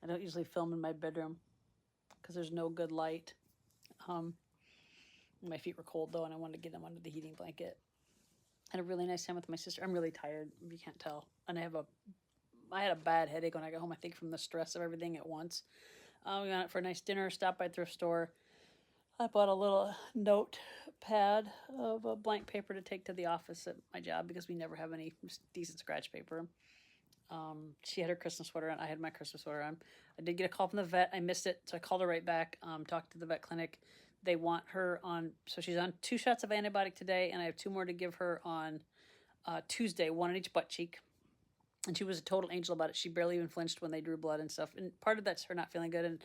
don't usually film in my bedroom because there's no good light. My feet were cold though, and I wanted to get them under the heating blanket. Had a really nice time with my sister. I'm really tired, if you can't tell, and I had a bad headache when I got home. I think from the stress of everything at once. We went out for a nice dinner. Stopped by a thrift store. I bought a little notepad of a blank paper to take to the office at my job because we never have any decent scratch paper. She had her Christmas sweater on. I had my Christmas sweater on. I did get a call from the vet. I missed it, so I called her right back. Talked to the vet clinic. They want her on, so she's on 2 shots of antibiotic today, and I have 2 more to give her on Tuesday, 1 on each butt cheek. And she was a total angel about it. She barely even flinched when they drew blood and stuff. And part of that's her not feeling good, and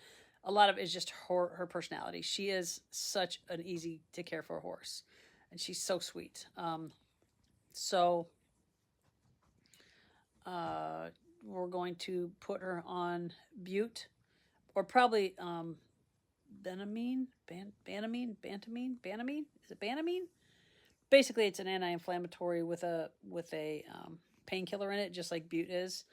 a lot of it is just her personality. She is such an easy to care for horse, and she's so sweet. We're going to put her on Bute, or probably Banamine. Is it Banamine? Basically, it's an anti-inflammatory with a painkiller in it, just like Bute is.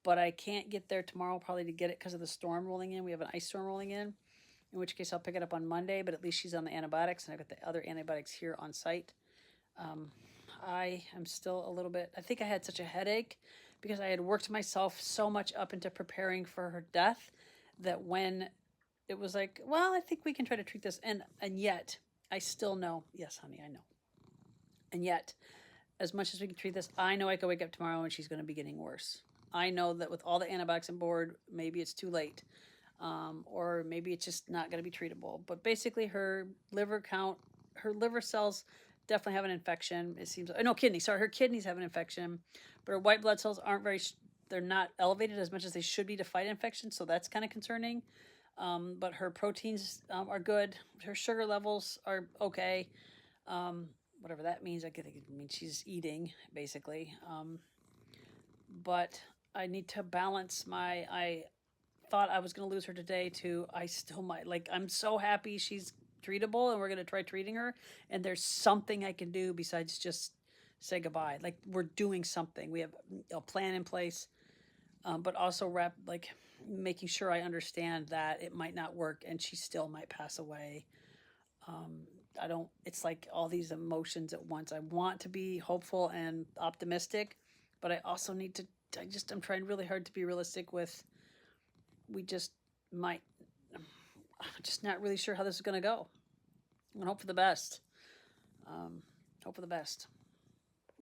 But I can't get there tomorrow probably to get it because of the storm rolling in. We have an ice storm rolling in which case I'll pick it up on Monday. But at least she's on the antibiotics, and I've got the other antibiotics here on site. I am still a little bit, I think I had such a headache because I had worked myself so much up into preparing for her death that when it was like, well, I think we can try to treat this. And yet I still know, yes, honey, I know. And yet, as much as we can treat this, I know I could wake up tomorrow and she's going to be getting worse. I know that with all the antibiotics on board, maybe it's too late. Or maybe it's just not going to be treatable. But basically her liver count, her liver cells definitely have an infection. It seems, no, kidney, sorry, her kidneys have an infection, but her white blood cells aren't they're not elevated as much as they should be to fight infection. So that's kind of concerning. But her proteins are good. Her sugar levels are okay. Whatever that means. I think it means she's eating, basically. But I need to balance I thought I was going to lose her today to I still might. Like, I'm so happy she's treatable and we're going to try treating her. And there's something I can do besides just say goodbye. Like, we're doing something. We have a plan in place, but also making sure I understand that it might not work and she still might pass away. It's like all these emotions at once. I want to be hopeful and optimistic, but I also need to, I'm trying really hard to be realistic with, we just might, I'm just not really sure how this is going to go. I'm going to hope for the best.